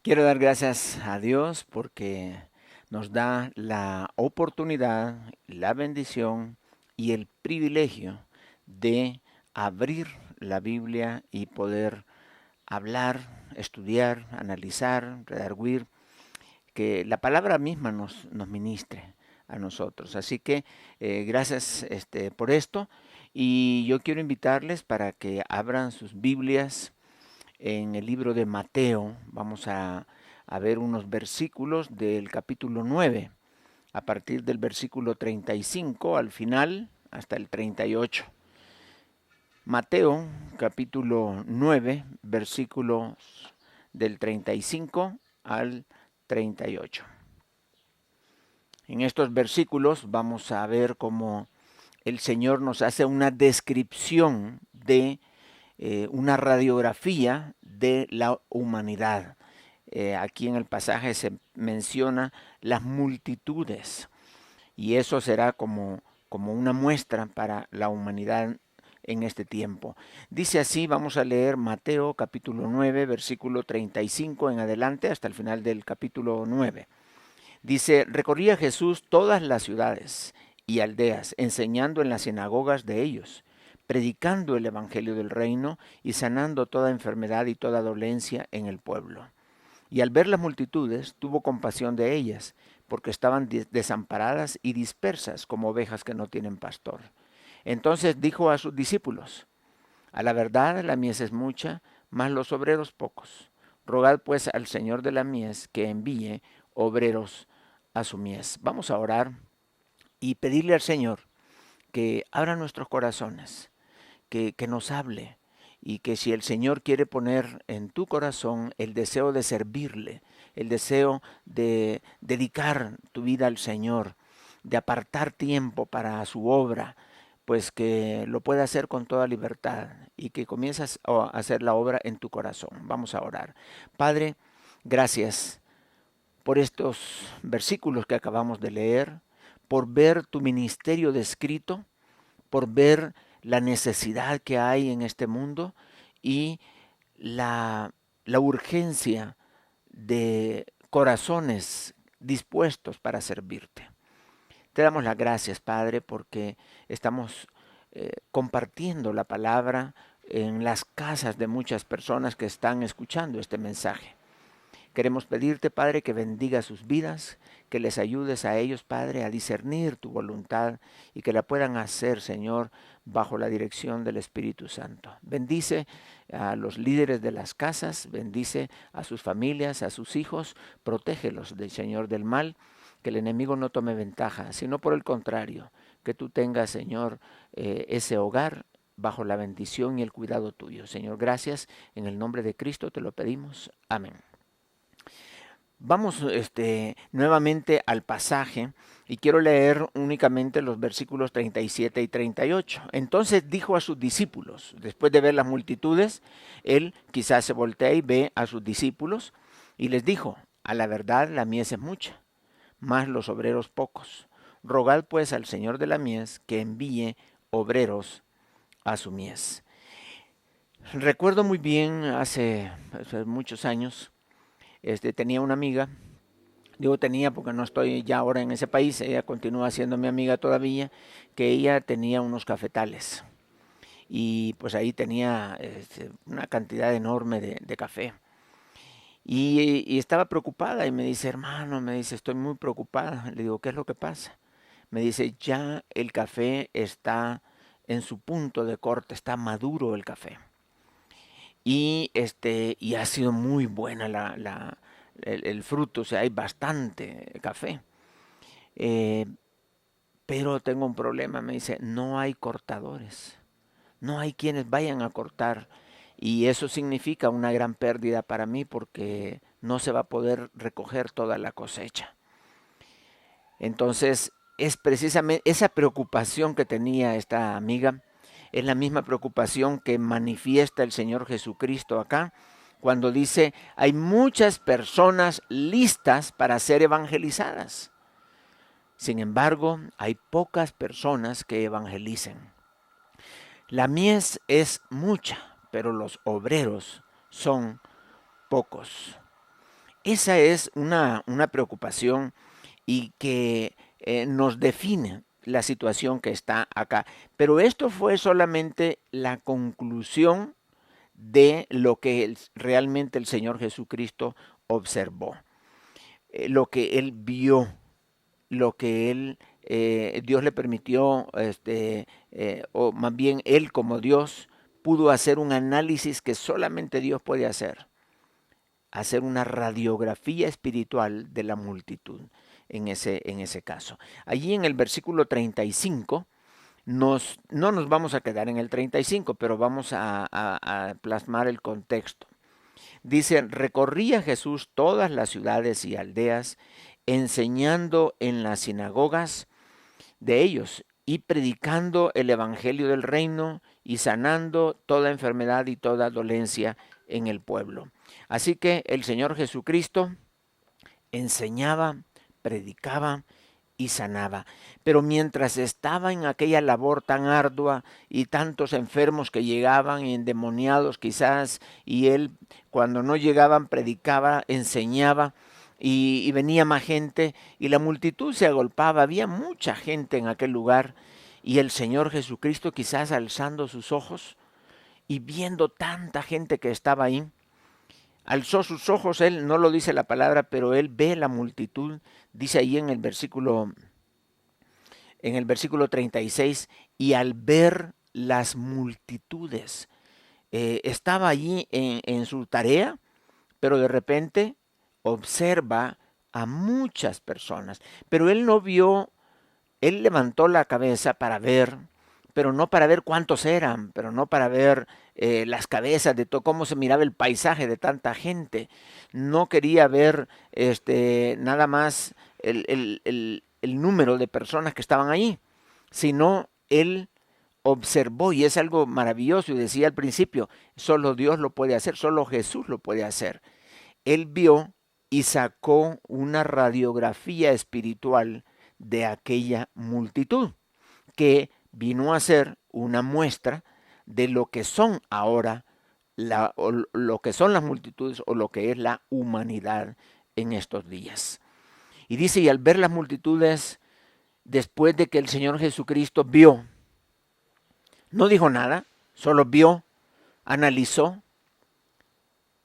Quiero dar gracias a Dios porque nos da la oportunidad, la bendición y el privilegio de abrir la Biblia y poder hablar, estudiar, analizar, redarguir, que la palabra misma nos ministre a nosotros. Así que gracias por esto y yo quiero invitarles para que abran sus Biblias en el libro de Mateo. Vamos a ver unos versículos del capítulo 9, a partir del versículo 35 al final hasta el 38. Mateo capítulo 9, versículos del 35 al 38. En estos versículos vamos a ver cómo el Señor nos hace una descripción de una radiografía de la humanidad. Aquí en el pasaje se menciona las multitudes y eso será como una muestra para la humanidad en este tiempo. Dice así, vamos a leer Mateo capítulo 9, versículo 35 en adelante hasta el final del capítulo 9. Dice, recorría Jesús todas las ciudades y aldeas, enseñando en las sinagogas de ellos, predicando el Evangelio del reino y sanando toda enfermedad y toda dolencia en el pueblo. Y al ver las multitudes, tuvo compasión de ellas, porque estaban desamparadas y dispersas como ovejas que no tienen pastor. Entonces dijo a sus discípulos, a la verdad la mies es mucha, mas los obreros pocos. Rogad pues al Señor de la mies que envíe obreros a su mies. Vamos a orar y pedirle al Señor que abra nuestros corazones, que nos hable y que si el Señor quiere poner en tu corazón el deseo de servirle, el deseo de dedicar tu vida al Señor, de apartar tiempo para su obra, pues que lo pueda hacer con toda libertad y que comiences a hacer la obra en tu corazón. Vamos a orar. Padre, gracias por estos versículos que acabamos de leer, por ver tu ministerio descrito, por ver la necesidad que hay en este mundo y la, la urgencia de corazones dispuestos para servirte. Te damos las gracias, Padre, porque estamos compartiendo la palabra en las casas de muchas personas que están escuchando este mensaje. Queremos pedirte, Padre, que bendiga sus vidas, que les ayudes a ellos, Padre, a discernir tu voluntad y que la puedan hacer, Señor, bajo la dirección del Espíritu Santo. Bendice a los líderes de las casas, bendice a sus familias, a sus hijos, protégelos del Señor del mal, que el enemigo no tome ventaja, sino por el contrario, que tú tengas, Señor, ese hogar bajo la bendición y el cuidado tuyo. Señor, gracias. En el nombre de Cristo te lo pedimos. Amén. Vamos nuevamente al pasaje y quiero leer únicamente los versículos 37 y 38. Entonces dijo a sus discípulos, después de ver las multitudes, él quizás se voltea y ve a sus discípulos y les dijo, a la verdad la mies es mucha, mas los obreros pocos. Rogad pues al Señor de la mies que envíe obreros a su mies. Recuerdo muy bien hace muchos años, tenía una amiga. Digo tenía porque no estoy ya ahora en ese país, ella continúa siendo mi amiga todavía, que ella tenía unos cafetales y pues ahí tenía una cantidad enorme de café. Y estaba preocupada y me dice, hermano, me dice, estoy muy preocupada. Le digo, ¿qué es lo que pasa? Me dice, ya el café está en su punto de corte, está maduro el café. Y ha sido muy buena el fruto, o sea, hay bastante café. Eh, pero tengo un problema, me dice, no hay cortadores, no hay quienes vayan a cortar. Y eso significa una gran pérdida para mí porque no se va a poder recoger toda la cosecha. Entonces, es precisamente esa preocupación que tenía esta amiga, es la misma preocupación que manifiesta el Señor Jesucristo acá, cuando dice, hay muchas personas listas para ser evangelizadas. Sin embargo, hay pocas personas que evangelicen. La mies es mucha, pero los obreros son pocos. Esa es una preocupación y que nos define la situación que está acá. Pero esto fue solamente la conclusión de lo que realmente el Señor Jesucristo observó, lo que él vio, lo que Dios le permitió, o más bien él como Dios pudo hacer un análisis que solamente Dios puede hacer una radiografía espiritual de la multitud en ese caso. Allí en el versículo 35, no nos vamos a quedar en el 35, pero vamos a plasmar el contexto. Dice, recorría Jesús todas las ciudades y aldeas, enseñando en las sinagogas de ellos y predicando el evangelio del reino y sanando toda enfermedad y toda dolencia en el pueblo. Así que el Señor Jesucristo enseñaba, predicaba y sanaba. Pero mientras estaba en aquella labor tan ardua y tantos enfermos que llegaban, endemoniados quizás, y él cuando no llegaban predicaba, enseñaba, y venía más gente y la multitud se agolpaba, había mucha gente en aquel lugar y el Señor Jesucristo quizás alzando sus ojos y viendo tanta gente que estaba ahí, alzó sus ojos, él no lo dice la palabra, pero él ve la multitud, dice ahí en el versículo 36, y al ver las multitudes, estaba allí en su tarea, pero de repente observa a muchas personas, pero él no vio, él levantó la cabeza para ver, pero no para ver cuántos eran, pero no para ver las cabezas de todo, cómo se miraba el paisaje de tanta gente. No quería ver nada más el número de personas que estaban ahí, sino él observó, y es algo maravilloso, y decía al principio, solo Dios lo puede hacer, solo Jesús lo puede hacer. Él vio y sacó una radiografía espiritual de aquella multitud, que vino a ser una muestra de lo que son ahora lo que son las multitudes o lo que es la humanidad en estos días. Y dice, y al ver las multitudes, después de que el Señor Jesucristo vio, no dijo nada, solo vio, analizó,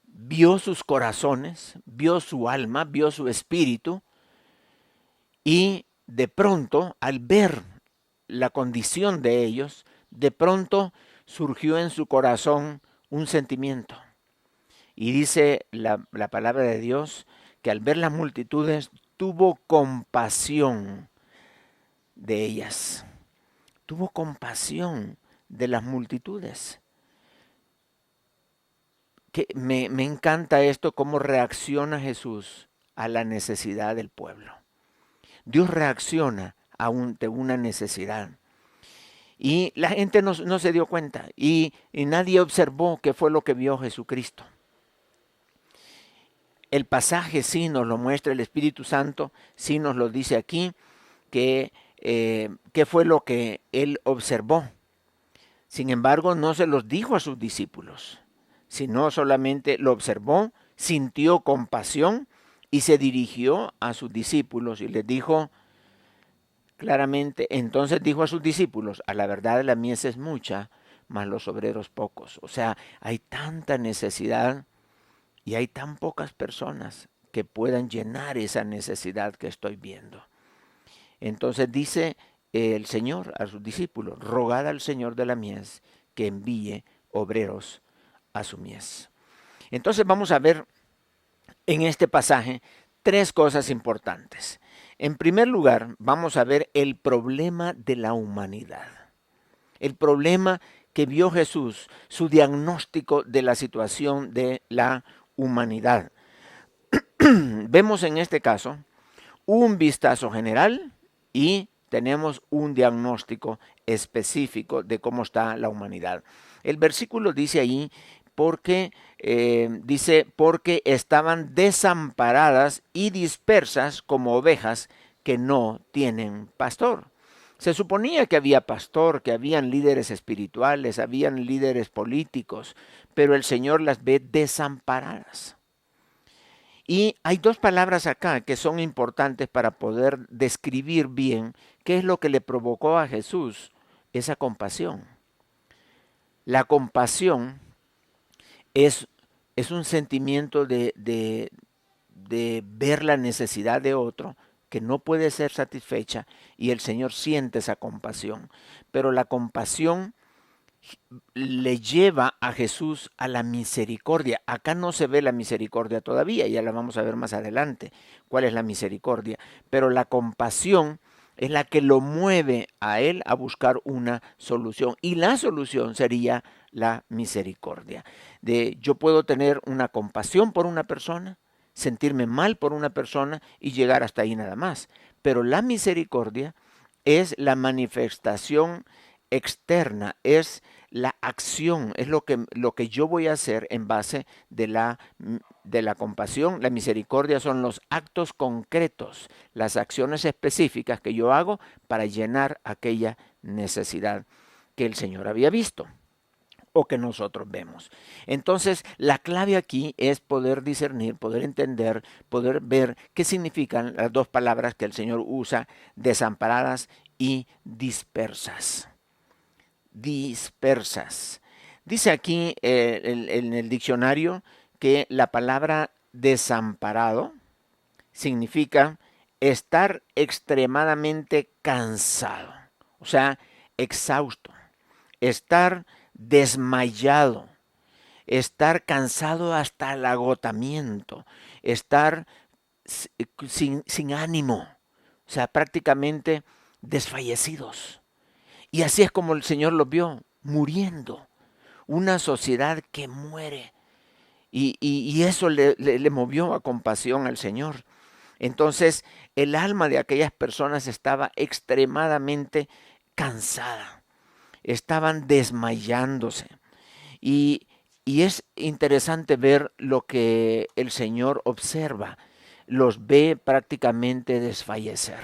vio sus corazones, vio su alma, vio su espíritu, y de pronto, al ver la condición de ellos, de pronto surgió en su corazón un sentimiento. Y dice la palabra de Dios que al ver las multitudes tuvo compasión de ellas. Tuvo compasión de las multitudes. Que me encanta esto, cómo reacciona Jesús a la necesidad del pueblo. Dios reacciona ante una necesidad. Y la gente no se dio cuenta y nadie observó qué fue lo que vio Jesucristo. El pasaje sí nos lo muestra, el Espíritu Santo sí nos lo dice aquí, que qué fue lo que él observó. Sin embargo, no se los dijo a sus discípulos, sino solamente lo observó, sintió compasión y se dirigió a sus discípulos y les dijo claramente, entonces dijo a sus discípulos, a la verdad la mies es mucha, mas los obreros pocos. O sea, hay tanta necesidad y hay tan pocas personas que puedan llenar esa necesidad que estoy viendo. Entonces dice el Señor a sus discípulos, rogad al Señor de la mies que envíe obreros a su mies. Entonces vamos a ver en este pasaje tres cosas importantes. En primer lugar, vamos a ver el problema de la humanidad. El problema que vio Jesús, su diagnóstico de la situación de la humanidad. Vemos en este caso un vistazo general y tenemos un diagnóstico específico de cómo está la humanidad. El versículo dice ahí, porque estaban desamparadas y dispersas como ovejas que no tienen pastor. Se suponía que había pastor, que habían líderes espirituales, habían líderes políticos, pero el Señor las ve desamparadas. Y hay dos palabras acá que son importantes para poder describir bien qué es lo que le provocó a Jesús esa compasión. La compasión es, es un sentimiento de ver la necesidad de otro que no puede ser satisfecha y el Señor siente esa compasión. Pero la compasión le lleva a Jesús a la misericordia. Acá no se ve la misericordia todavía, ya la vamos a ver más adelante, cuál es la misericordia. Pero la compasión es la que lo mueve a él a buscar una solución. Y la solución sería la misericordia. Yo puedo tener una compasión por una persona, sentirme mal por una persona y llegar hasta ahí nada más. Pero la misericordia es la manifestación externa, es la acción, es lo que yo voy a hacer en base de la compasión. La misericordia son los actos concretos, las acciones específicas que yo hago para llenar aquella necesidad que el Señor había visto o que nosotros vemos. Entonces, la clave aquí es poder discernir, poder entender, poder ver qué significan las dos palabras que el Señor usa, desamparadas y dispersas. Dispersas. Dice aquí en el diccionario que la palabra desamparado significa estar extremadamente cansado, o sea, exhausto, estar desmayado, estar cansado hasta el agotamiento, estar sin ánimo, o sea, prácticamente desfallecidos. Y así es como el Señor los vio, muriendo. Una sociedad que muere. Y eso le movió a compasión al Señor. Entonces, el alma de aquellas personas estaba extremadamente cansada. Estaban desmayándose. Y, y es interesante ver lo que el Señor observa. Los ve prácticamente desfallecer.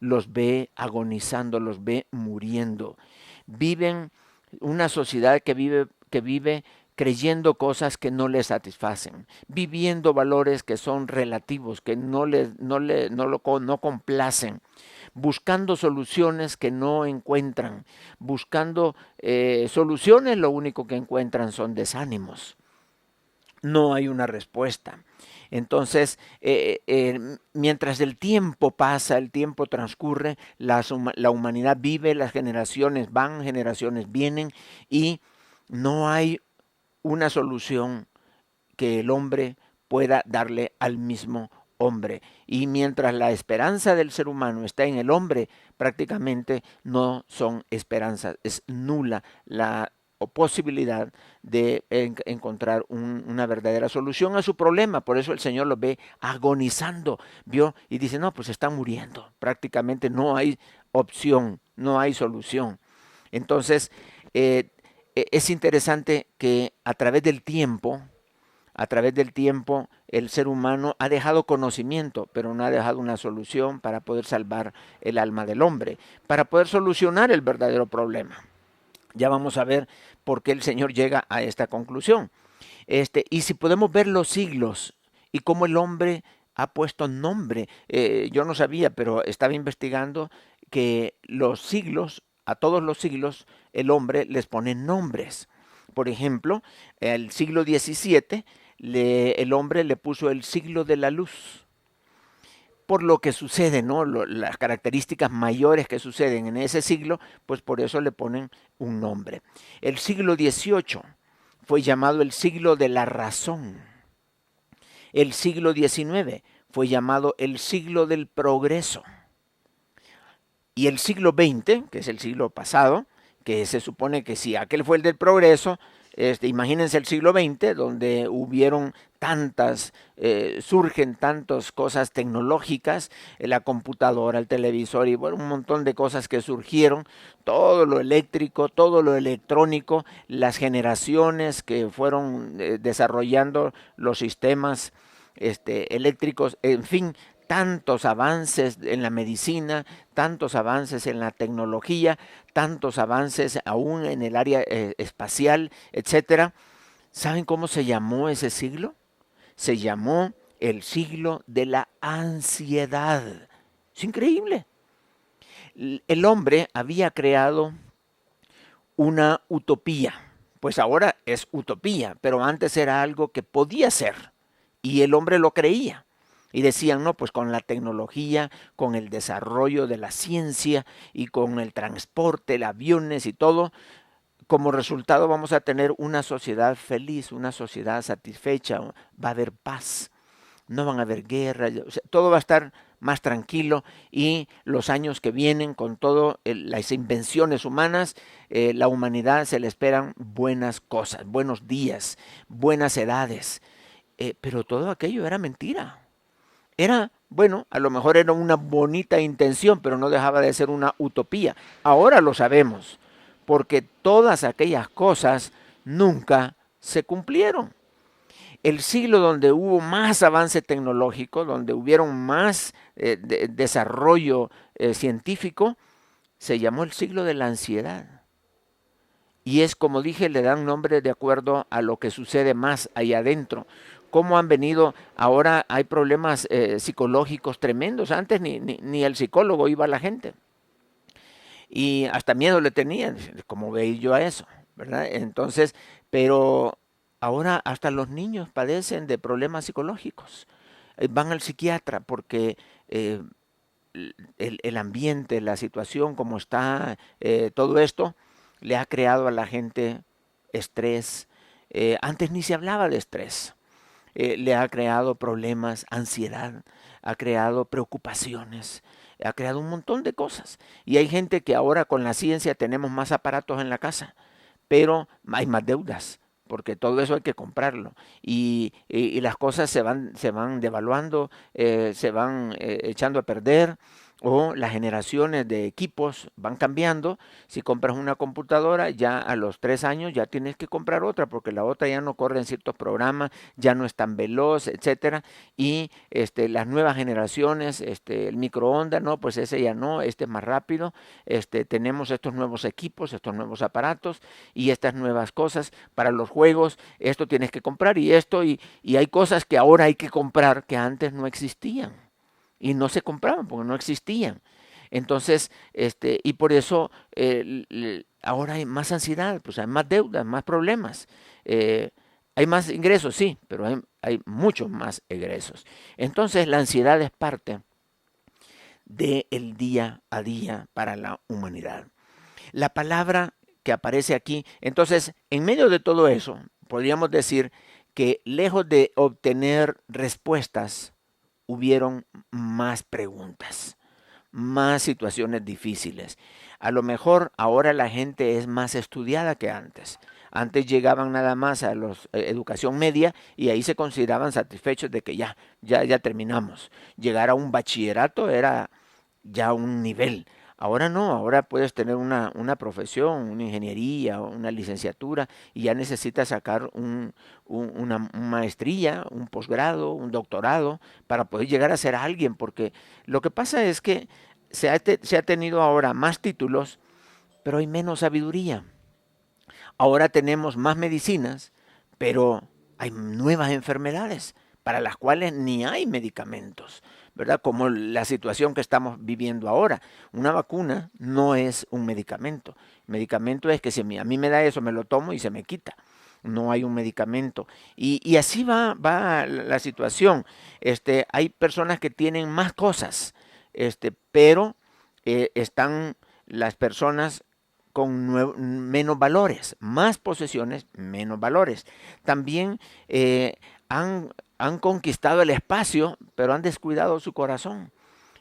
Los ve agonizando, los ve muriendo. Viven una sociedad que vive creyendo cosas que no les satisfacen, viviendo valores que son relativos, que no complacen, buscando soluciones que no encuentran, buscando soluciones, lo único que encuentran son desánimos. No hay una respuesta. Entonces, mientras el tiempo pasa, el tiempo transcurre, la humanidad vive, las generaciones van, generaciones vienen y no hay una solución que el hombre pueda darle al mismo hombre. Y mientras la esperanza del ser humano está en el hombre, prácticamente no son esperanzas, es nula la posibilidad de encontrar una verdadera solución a su problema. Por eso el Señor los ve agonizando, vio, y dice, no, pues están muriendo. Prácticamente no hay opción, no hay solución. Entonces, es interesante que a través del tiempo, el ser humano ha dejado conocimiento, pero no ha dejado una solución para poder salvar el alma del hombre, para poder solucionar el verdadero problema. Ya vamos a ver por qué el Señor llega a esta conclusión. Y si podemos ver los siglos y cómo el hombre ha puesto nombre. Yo no sabía, pero estaba investigando que los siglos, a todos los siglos, el hombre les pone nombres. Por ejemplo, el siglo XVII, el hombre le puso el siglo de la luz. Por lo que sucede, ¿no? Las características mayores que suceden en ese siglo, pues por eso le ponen un nombre. El siglo XVIII fue llamado el siglo de la razón. El siglo XIX fue llamado el siglo del progreso. Y el siglo XX, que es el siglo pasado, que se supone que si aquel fue el del progreso, imagínense el siglo XX, donde hubieron surgen tantas cosas tecnológicas, la computadora, el televisor y bueno, un montón de cosas que surgieron, todo lo eléctrico, todo lo electrónico, las generaciones que fueron desarrollando los sistemas eléctricos, en fin, tantos avances en la medicina, tantos avances en la tecnología, tantos avances aún en el área espacial, etcétera. ¿Saben cómo se llamó ese siglo? Se llamó el siglo de la ansiedad. Es increíble. El hombre había creado una utopía. Pues ahora es utopía, pero antes era algo que podía ser. Y el hombre lo creía. Y decían, no, pues con la tecnología, con el desarrollo de la ciencia y con el transporte, los aviones y todo, como resultado vamos a tener una sociedad feliz, una sociedad satisfecha, va a haber paz, no van a haber guerras, o sea, todo va a estar más tranquilo y los años que vienen con todas las invenciones humanas, la humanidad se le esperan buenas cosas, buenos días, buenas edades, pero todo aquello era mentira. Era, bueno, a lo mejor era una bonita intención, pero no dejaba de ser una utopía. Ahora lo sabemos, porque todas aquellas cosas nunca se cumplieron. El siglo donde hubo más avance tecnológico, donde hubieron más desarrollo científico, se llamó el siglo de la ansiedad. Y es, como dije, le dan nombre de acuerdo a lo que sucede más allá adentro. Cómo han venido, ahora hay problemas psicológicos tremendos. Antes ni el psicólogo iba a la gente. Y hasta miedo le tenían, ¿cómo veis yo a eso? ¿Verdad? Entonces, pero ahora hasta los niños padecen de problemas psicológicos. Van al psiquiatra porque el ambiente, la situación, como está, todo esto, le ha creado a la gente estrés. Antes ni se hablaba de estrés. Le ha creado problemas, ansiedad, ha creado preocupaciones, ha creado un montón de cosas. Y hay gente que ahora con la ciencia tenemos más aparatos en la casa, pero hay más deudas, porque todo eso hay que comprarlo. Y las cosas se van devaluando, se van echando a perder, o las generaciones de equipos van cambiando. Si compras una computadora, ya a los 3 años ya tienes que comprar otra, porque la otra ya no corre en ciertos programas, ya no es tan veloz, etcétera. Y las nuevas generaciones, el microondas, no, pues ese ya no, este es más rápido. Tenemos estos nuevos equipos, estos nuevos aparatos y estas nuevas cosas para los juegos. Esto tienes que comprar y esto, y hay cosas que ahora hay que comprar que antes no existían y no se compraban porque no existían. Entonces, y por eso ahora hay más ansiedad, pues hay más deudas, más problemas. Hay más ingresos, sí, pero hay muchos más egresos. Entonces, la ansiedad es parte del día a día para la humanidad. La palabra que aparece aquí, entonces, en medio de todo eso, podríamos decir que lejos de obtener respuestas, hubieron más preguntas, más situaciones difíciles. A lo mejor ahora la gente es más estudiada que antes. Antes llegaban nada más a la educación media y ahí se consideraban satisfechos de que ya terminamos. Llegar a un bachillerato era ya un nivel. Ahora no, ahora puedes tener una profesión, una ingeniería, una licenciatura y ya necesitas sacar una maestría, un posgrado, un doctorado para poder llegar a ser alguien, porque lo que pasa es que se ha tenido ahora más títulos, pero hay menos sabiduría. Ahora tenemos más medicinas, pero hay nuevas enfermedades para las cuales ni hay medicamentos, ¿verdad? Como la situación que estamos viviendo ahora. Una vacuna no es un medicamento. Medicamento es que si a mí me da eso, me lo tomo y se me quita. No hay un medicamento. Y así va la situación. Hay personas que tienen más cosas, pero están las personas con menos valores, más posesiones, menos valores. También han conquistado el espacio, pero han descuidado su corazón.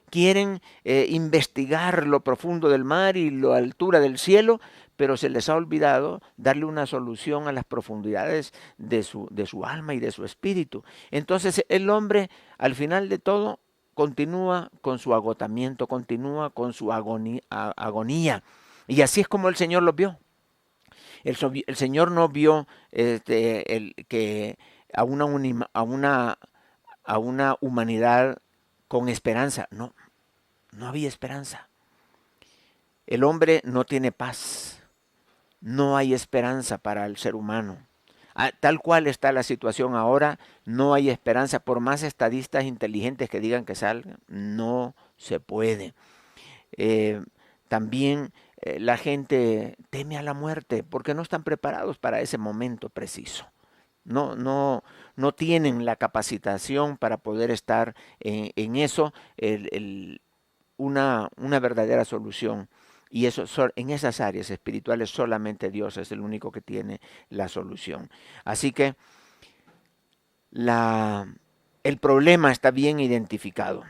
Quieren investigar lo profundo del mar y la altura del cielo, pero se les ha olvidado darle una solución a las profundidades de su alma y de su espíritu. Entonces el hombre, al final de todo, continúa con su agotamiento, continúa con su agonía. Y así es como el Señor los vio. El Señor no vio que a una humanidad con esperanza. No, no había esperanza. El hombre no tiene paz. No hay esperanza para el ser humano. Tal cual está la situación ahora, no hay esperanza. Por más estadistas inteligentes que digan que salgan, no se puede. Eh, También la gente teme a la muerte porque no están preparados para ese momento preciso. No, no, no tienen la capacitación para poder estar en eso, una verdadera solución. Y eso, en esas áreas espirituales solamente Dios es el único que tiene la solución. Así que el problema está bien identificado.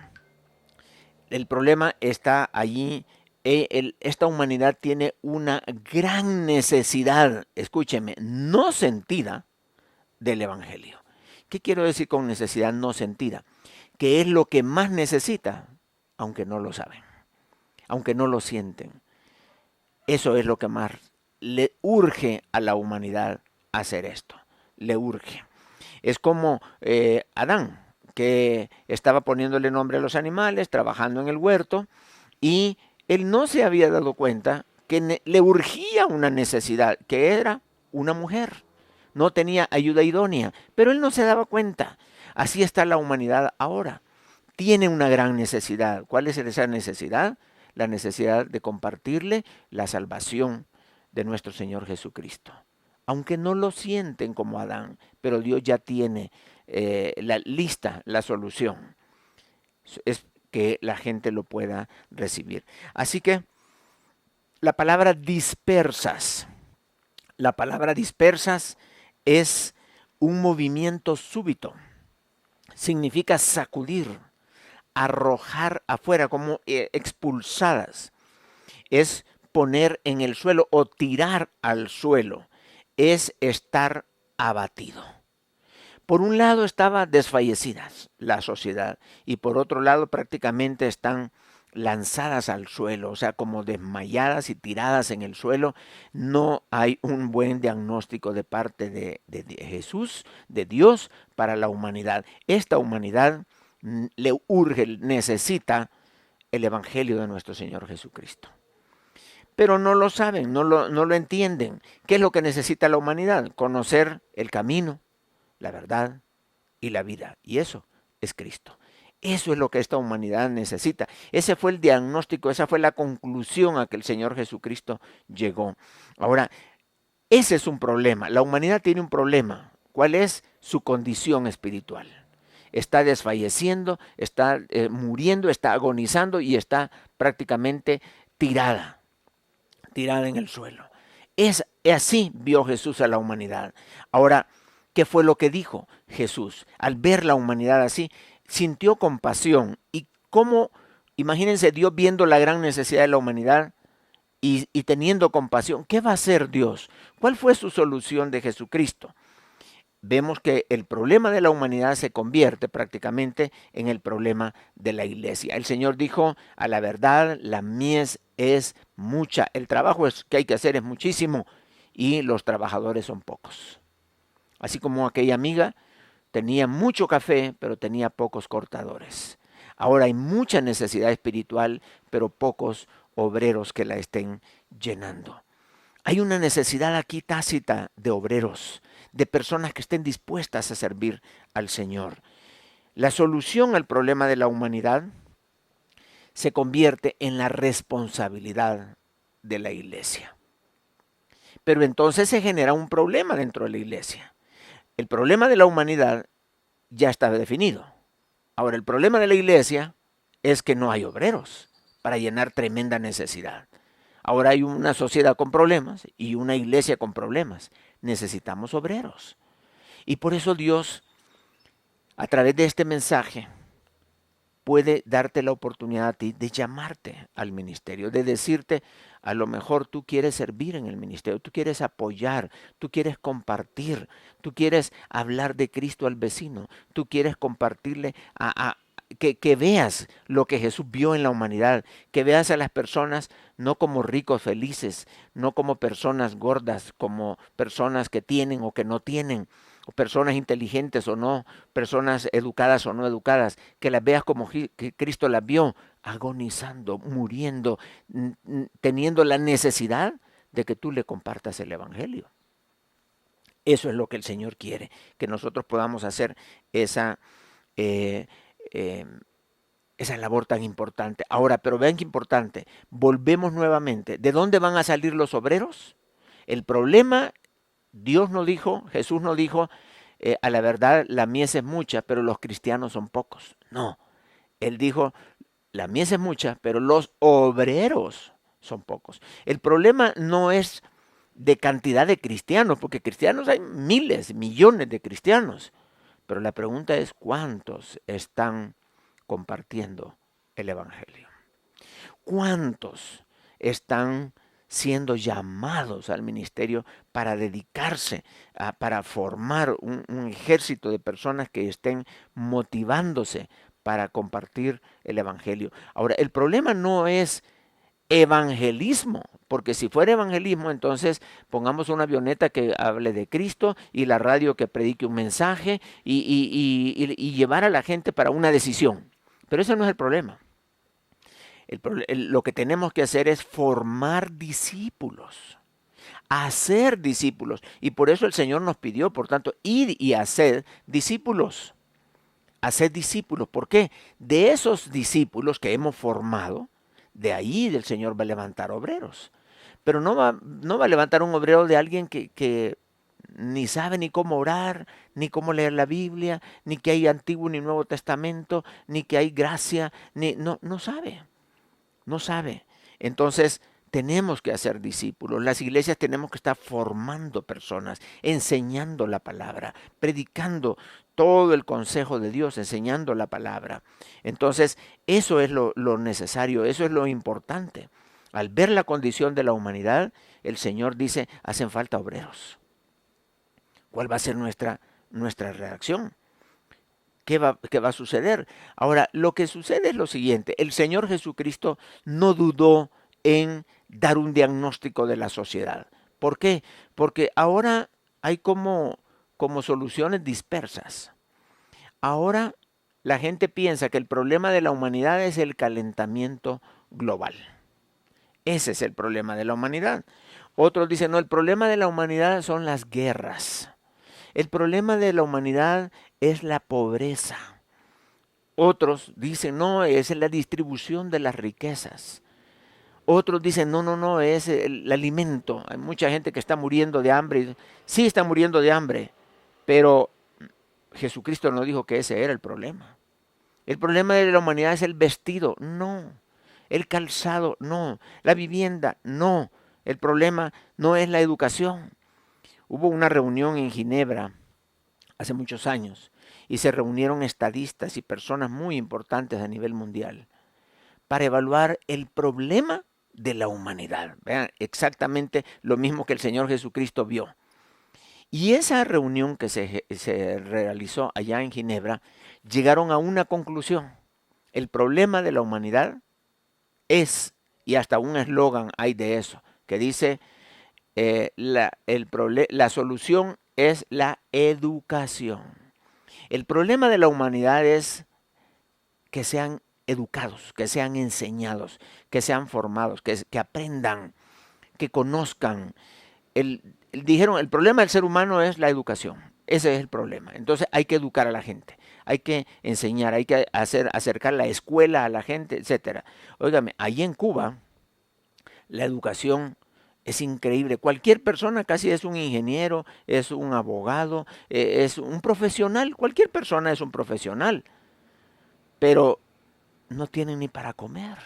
El problema está allí. Esta humanidad tiene una gran necesidad, escúcheme, no sentida del Evangelio. ¿Qué quiero decir con necesidad no sentida? Que es lo que más necesita, aunque no lo saben, aunque no lo sienten. Eso es lo que más le urge a la humanidad hacer esto. Le urge. Es como Adán, que estaba poniéndole nombre a los animales, trabajando en el huerto, y él no se había dado cuenta que le urgía una necesidad, que era una mujer. No tenía ayuda idónea, pero él no se daba cuenta. Así está la humanidad ahora. Tiene una gran necesidad. ¿Cuál es esa necesidad? La necesidad de compartirle la salvación de nuestro Señor Jesucristo. Aunque no lo sienten como Adán, pero Dios ya tiene la solución. Es que la gente lo pueda recibir. Así que la palabra dispersas es un movimiento súbito. Significa sacudir, arrojar afuera, como expulsadas. Es poner en el suelo o tirar al suelo. Es estar abatido. Por un lado estaba desfallecidas la sociedad y por otro lado prácticamente están lanzadas al suelo, o sea, como desmayadas y tiradas en el suelo. No hay un buen diagnóstico de parte de Jesús, de Dios, para la humanidad. Esta humanidad le urge, necesita el Evangelio de nuestro Señor Jesucristo. Pero no lo saben, no lo entienden. ¿Qué es lo que necesita la humanidad? Conocer el camino, la verdad y la vida. Y eso es Cristo. Eso es lo que esta humanidad necesita. Ese fue el diagnóstico, esa fue la conclusión a que el Señor Jesucristo llegó. Ahora, ese es un problema. La humanidad tiene un problema. ¿Cuál es? Su condición espiritual. Está desfalleciendo, está muriendo, está agonizando y está prácticamente tirada en el suelo. Es así vio Jesús a la humanidad. Ahora, ¿qué fue lo que dijo Jesús? Al ver la humanidad así, sintió compasión. Y cómo, imagínense Dios viendo la gran necesidad de la humanidad y teniendo compasión. ¿Qué va a hacer Dios? ¿Cuál fue su solución de Jesucristo? Vemos que el problema de la humanidad se convierte prácticamente en el problema de la iglesia. El Señor dijo, a la verdad, la mies es mucha. El trabajo que hay que hacer es muchísimo y los trabajadores son pocos. Así como aquella amiga tenía mucho café, pero tenía pocos cortadores. Ahora hay mucha necesidad espiritual, pero pocos obreros que la estén llenando. Hay una necesidad aquí tácita de obreros, de personas que estén dispuestas a servir al Señor. La solución al problema de la humanidad se convierte en la responsabilidad de la iglesia. Pero entonces se genera un problema dentro de la iglesia. El problema de la humanidad ya está definido. Ahora, el problema de la iglesia es que no hay obreros para llenar tremenda necesidad. Ahora hay una sociedad con problemas y una iglesia con problemas. Necesitamos obreros. Y por eso Dios, a través de este mensaje, puede darte la oportunidad a ti de llamarte al ministerio, de decirte, a lo mejor tú quieres servir en el ministerio, tú quieres apoyar, tú quieres compartir, tú quieres hablar de Cristo al vecino, tú quieres compartirle que veas lo que Jesús vio en la humanidad, que veas a las personas no como ricos felices, no como personas gordas, como personas que tienen o que no tienen, o personas inteligentes o no, personas educadas o no educadas, que las veas como que Cristo las vio, agonizando, muriendo, teniendo la necesidad de que tú le compartas el Evangelio. Eso es lo que el Señor quiere, que nosotros podamos hacer esa, eh, eh, esa labor tan importante. Ahora, pero vean qué importante, volvemos nuevamente. ¿De dónde van a salir los obreros? El problema, Dios no dijo, Jesús no dijo, a la verdad la mies es mucha, pero los cristianos son pocos. No, Él dijo, la mies es mucha, pero los obreros son pocos. El problema no es de cantidad de cristianos, porque cristianos hay miles, millones de cristianos. Pero la pregunta es, ¿cuántos están compartiendo el Evangelio? ¿Cuántos están siendo llamados al ministerio para dedicarse, para formar un ejército de personas que estén motivándose para compartir el Evangelio? Ahora, el problema no es evangelismo, porque si fuera evangelismo, entonces pongamos una avioneta que hable de Cristo y la radio que predique un mensaje y llevar a la gente para una decisión. Pero ese no es el problema. Lo que tenemos que hacer es formar discípulos, hacer discípulos. Y por eso el Señor nos pidió, por tanto, ir y hacer discípulos. Hacer discípulos. ¿Por qué? De esos discípulos que hemos formado, de ahí el Señor va a levantar obreros. Pero no va a levantar un obrero de alguien que ni sabe ni cómo orar, ni cómo leer la Biblia, ni que hay Antiguo ni Nuevo Testamento, ni que hay gracia, no sabe. No sabe. Entonces, tenemos que hacer discípulos. Las iglesias tenemos que estar formando personas, enseñando la palabra, predicando todo el consejo de Dios, enseñando la palabra. Entonces, eso es lo necesario, eso es lo importante. Al ver la condición de la humanidad, el Señor dice, hacen falta obreros. ¿Cuál va a ser nuestra reacción? ¿Qué va a suceder? Ahora, lo que sucede es lo siguiente. El Señor Jesucristo no dudó en dar un diagnóstico de la sociedad. ¿Por qué? Porque ahora hay como soluciones dispersas. Ahora la gente piensa que el problema de la humanidad es el calentamiento global. Ese es el problema de la humanidad. Otros dicen, no, el problema de la humanidad son las guerras. El problema de la humanidad es la pobreza. Otros dicen, no, es la distribución de las riquezas. Otros dicen, no, es el alimento. Hay mucha gente que está muriendo de hambre. Sí está muriendo de hambre, pero Jesucristo no dijo que ese era el problema. El problema de la humanidad es el vestido, no. El calzado, no. La vivienda, no. El problema no es la educación. Hubo una reunión en Ginebra hace muchos años y se reunieron estadistas y personas muy importantes a nivel mundial para evaluar el problema de la humanidad. Vean, exactamente lo mismo que el Señor Jesucristo vio. Y esa reunión que se realizó allá en Ginebra, llegaron a una conclusión. El problema de la humanidad es, y hasta un eslogan hay de eso, que dice, la solución es la educación. El problema de la humanidad es que sean educados, que sean enseñados, que sean formados, que aprendan, que conozcan. Dijeron, el problema del ser humano es la educación. Ese es el problema. Entonces hay que educar a la gente, hay que enseñar, hay que acercar la escuela a la gente, etcétera. Óigame, allí en Cuba, la educación es increíble. Cualquier persona casi es un ingeniero, es un abogado, es un profesional. Cualquier persona es un profesional. Pero no tienen ni para comer.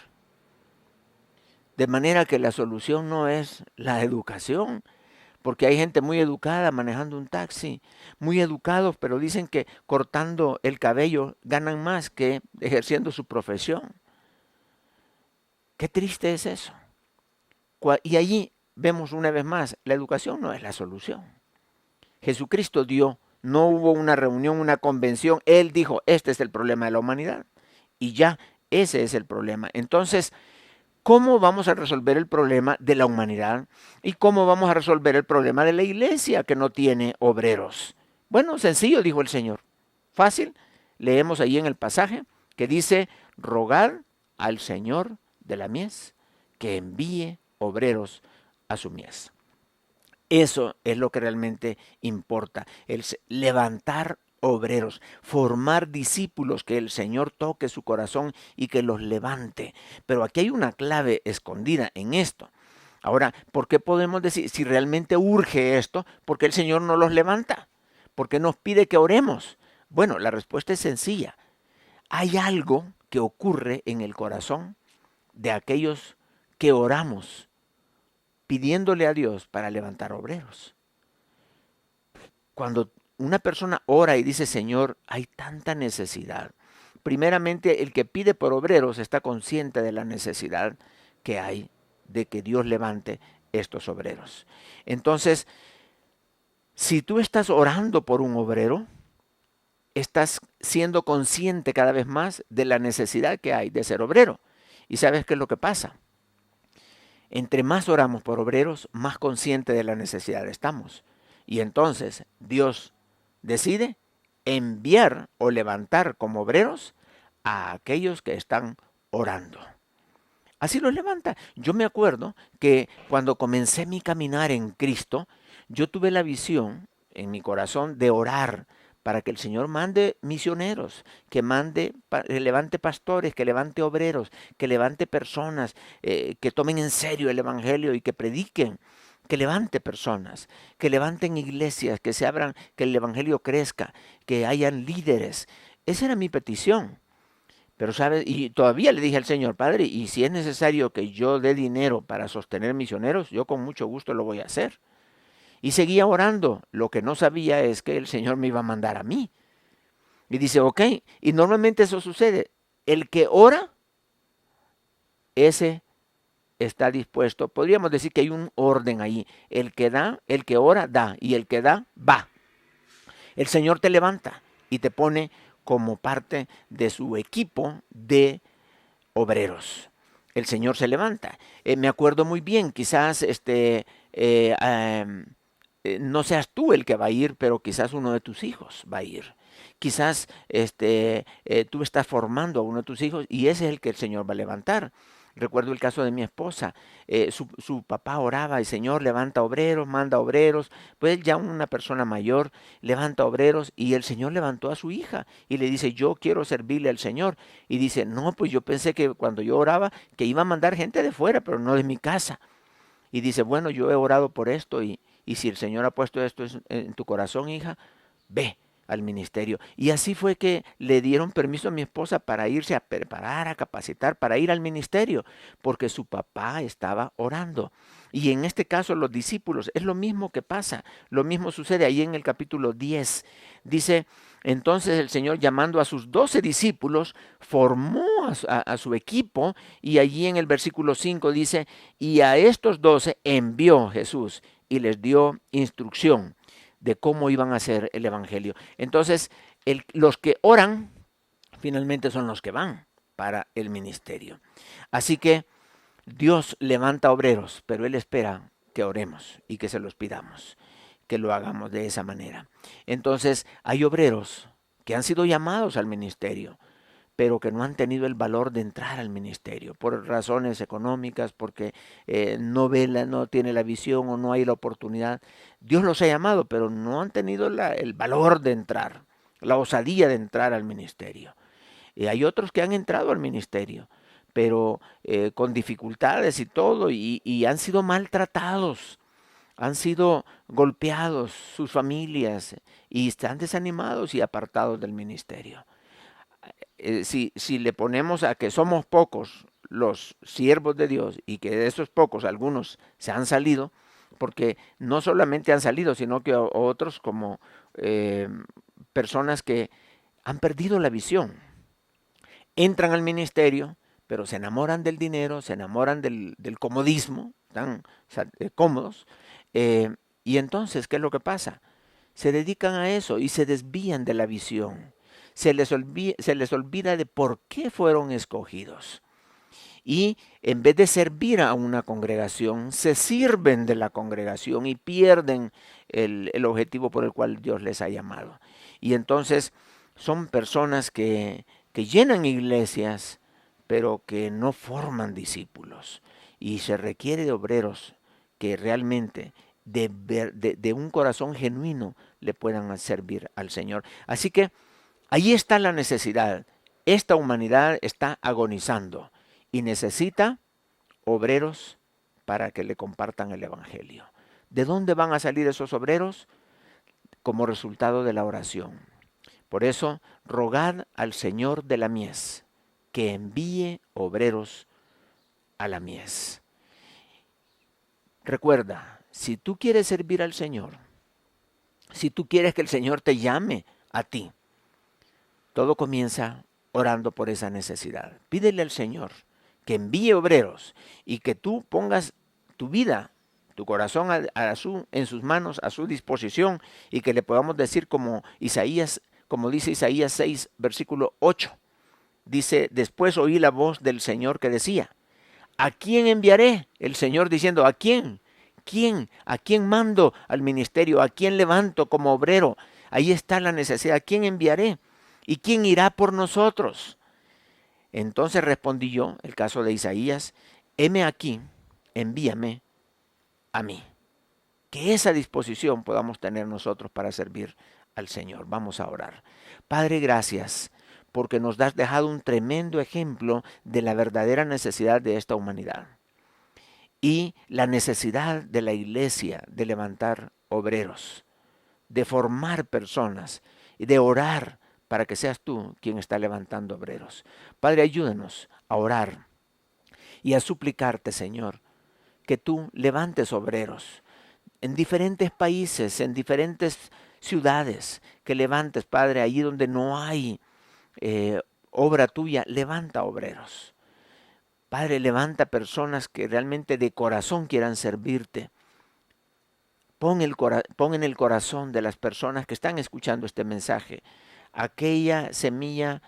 De manera que la solución no es la educación, porque hay gente muy educada manejando un taxi, muy educados, pero dicen que cortando el cabello ganan más que ejerciendo su profesión. Qué triste es eso. Y allí vemos una vez más, la educación no es la solución. Jesucristo no hubo una reunión, una convención, Él dijo, este es el problema de la humanidad. Y ya, ese es el problema. Entonces, ¿cómo vamos a resolver el problema de la humanidad? ¿Y cómo vamos a resolver el problema de la iglesia que no tiene obreros? Bueno, sencillo, dijo el Señor. Fácil. Leemos ahí en el pasaje que dice, rogad al Señor de la mies que envíe obreros a su mies. Eso es lo que realmente importa, levantar obreros, formar discípulos, que el Señor toque su corazón y que los levante. Pero aquí hay una clave escondida en esto. Ahora, ¿por qué podemos decir, si realmente urge esto, por qué el Señor no los levanta? ¿Por qué nos pide que oremos? Bueno, la respuesta es sencilla. Hay algo que ocurre en el corazón de aquellos que oramos pidiéndole a Dios para levantar obreros. Cuando una persona ora y dice, Señor, hay tanta necesidad. Primeramente, el que pide por obreros está consciente de la necesidad que hay de que Dios levante estos obreros. Entonces, si tú estás orando por un obrero, estás siendo consciente cada vez más de la necesidad que hay de ser obrero. ¿Y sabes qué es lo que pasa? Entre más oramos por obreros, más consciente de la necesidad estamos. Y entonces Dios decide enviar o levantar como obreros a aquellos que están orando. Así los levanta. Yo me acuerdo que cuando comencé mi caminar en Cristo, yo tuve la visión en mi corazón de orar para que el Señor mande misioneros, que levante pastores, que levante obreros, que levante personas, que tomen en serio el Evangelio y que prediquen, que levante personas, que levanten iglesias, que se abran, que el Evangelio crezca, que hayan líderes. Esa era mi petición. Pero sabes, y todavía le dije al Señor, Padre, y si es necesario que yo dé dinero para sostener misioneros, yo con mucho gusto lo voy a hacer. Y seguía orando. Lo que no sabía es que el Señor me iba a mandar a mí. Y dice, ok, y normalmente eso sucede. El que ora, ese está dispuesto. Podríamos decir que hay un orden ahí. El que da, el que ora, da. Y el que da, va. El Señor te levanta y te pone como parte de su equipo de obreros. El Señor se levanta. Me acuerdo muy bien, quizás no seas tú el que va a ir, pero quizás uno de tus hijos va a ir. Quizás tú estás formando a uno de tus hijos y ese es el que el Señor va a levantar. Recuerdo el caso de mi esposa. Su papá oraba, y Señor, levanta obreros, manda obreros. Pues ya una persona mayor levanta obreros y el Señor levantó a su hija y le dice, yo quiero servirle al Señor. Y dice, no, pues yo pensé que cuando yo oraba que iba a mandar gente de fuera, pero no de mi casa. Y dice, bueno, yo he orado por esto y si el Señor ha puesto esto en tu corazón, hija, ve al ministerio. Y así fue que le dieron permiso a mi esposa para irse a preparar, a capacitar, para ir al ministerio, porque su papá estaba orando. Y en este caso los discípulos, es lo mismo que pasa, lo mismo sucede ahí en el capítulo 10. Dice, entonces el Señor, llamando a sus 12 discípulos, formó a su equipo, y allí en el versículo 5 dice, y a estos 12 envió Jesús y les dio instrucción de cómo iban a hacer el evangelio. Entonces, los que oran finalmente son los que van para el ministerio. Así que Dios levanta obreros, pero Él espera que oremos y que se los pidamos, que lo hagamos de esa manera. Entonces, hay obreros que han sido llamados al ministerio, pero que no han tenido el valor de entrar al ministerio por razones económicas, porque no tiene la visión o no hay la oportunidad. Dios los ha llamado, pero no han tenido el valor de entrar, la osadía de entrar al ministerio. Y hay otros que han entrado al ministerio, pero con dificultades y todo, y han sido maltratados, han sido golpeados sus familias y están desanimados y apartados del ministerio. Si le ponemos a que somos pocos los siervos de Dios y que de esos pocos algunos se han salido, porque no solamente han salido, sino que otros como personas que han perdido la visión, entran al ministerio, pero se enamoran del dinero, se enamoran del comodismo, están cómodos, y entonces, ¿qué es lo que pasa? Se dedican a eso y se desvían de la visión. Se les olvida de por qué fueron escogidos. Y en vez de servir a una congregación, se sirven de la congregación y pierden el objetivo por el cual Dios les ha llamado. Y entonces son personas que llenan iglesias, pero que no forman discípulos. Y se requiere de obreros que realmente de un corazón genuino le puedan servir al Señor. Así que ahí está la necesidad. Esta humanidad está agonizando y necesita obreros para que le compartan el Evangelio. ¿De dónde van a salir esos obreros? Como resultado de la oración. Por eso, rogad al Señor de la mies que envíe obreros a la mies. Recuerda, si tú quieres servir al Señor, si tú quieres que el Señor te llame a ti, todo comienza orando por esa necesidad. Pídele al Señor que envíe obreros y que tú pongas tu vida, tu corazón en sus manos, a su disposición, y que le podamos decir como dice Isaías 6, versículo 8. Dice, después oí la voz del Señor que decía, ¿a quién enviaré? El Señor diciendo, ¿a quién? ¿Quién? ¿A quién mando al ministerio? ¿A quién levanto como obrero? Ahí está la necesidad. ¿A quién enviaré? ¿Y quién irá por nosotros? Entonces respondí yo, el caso de Isaías, heme aquí, envíame a mí. Que esa disposición podamos tener nosotros para servir al Señor. Vamos a orar. Padre, gracias porque nos has dejado un tremendo ejemplo de la verdadera necesidad de esta humanidad y la necesidad de la iglesia de levantar obreros, de formar personas y de orar para que seas tú quien está levantando obreros. Padre, ayúdanos a orar y a suplicarte, Señor, que tú levantes obreros en diferentes países, en diferentes ciudades, que levantes, Padre, allí donde no hay obra tuya, levanta obreros. Padre, levanta personas que realmente de corazón quieran servirte. Pon en el corazón de las personas que están escuchando este mensaje aquella semilla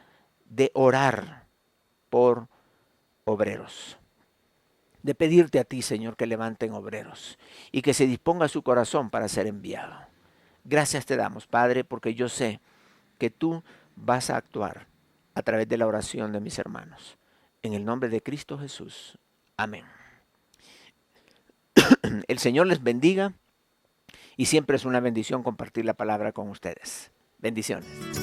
de orar por obreros, de pedirte a ti, Señor, que levanten obreros y que se disponga su corazón para ser enviado. Gracias te damos, Padre, porque yo sé que tú vas a actuar a través de la oración de mis hermanos. En el nombre de Cristo Jesús. Amén. El Señor les bendiga y siempre es una bendición compartir la palabra con ustedes. Bendiciones.